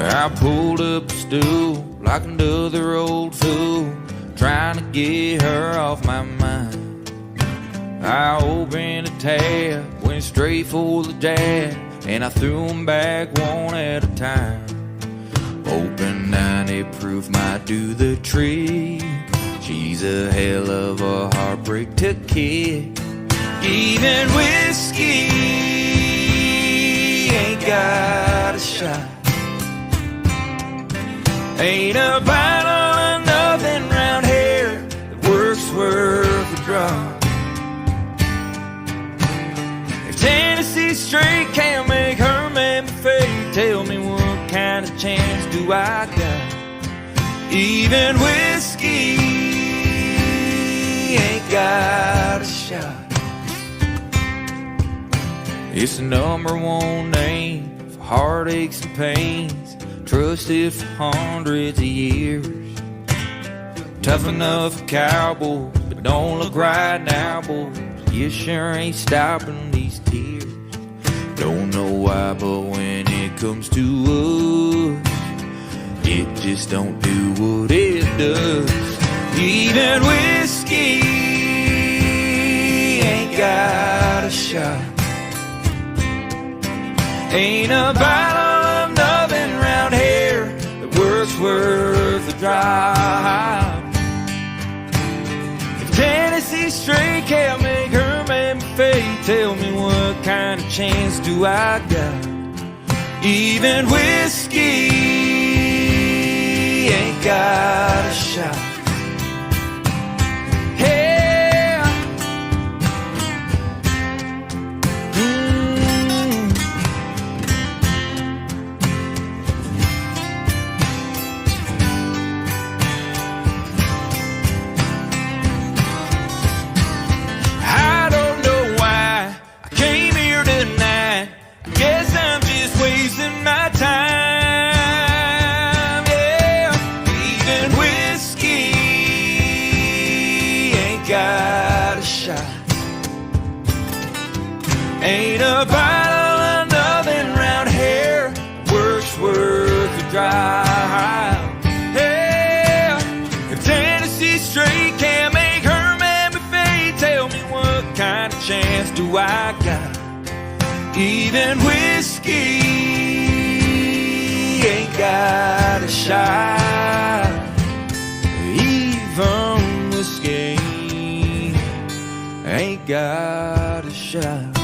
I pulled up a stool like another old fool, trying to get her off my mind. I opened a tab, went straight for the jab, and I threw them back one at a time. Hoping 90 proof might do the trick. She's a hell of a heartbreak to kick. Even whiskey ain't got a shot. Ain't a bottle of nothing round here that works worth a drop. If Tennessee straight can't make her man fade, tell me what kind of chance do I got? Even whiskey ain't got a shot. It's the #1 name for heartaches and pains, trusted for hundreds of years. Tough enough for cowboys, but don't look right now, boys. You sure ain't stopping these tears. Don't know why, but when it comes to us, it just don't do what it does. Even whiskey ain't got a shot. Ain't a bottle of nothing round here that works worth a drop. If Tennessee straight can't make her man fade, tell me what kind of chance do I got? Even whiskey ain't got a shot. My time, yeah. Even whiskey ain't got a shot. Ain't a bottle of nothing round here works worth a drive. Yeah. If Tennessee straight can't make her man fade, tell me what kind of chance do I got? Even whiskey ain't got a shot. Even whiskey ain't got a shot.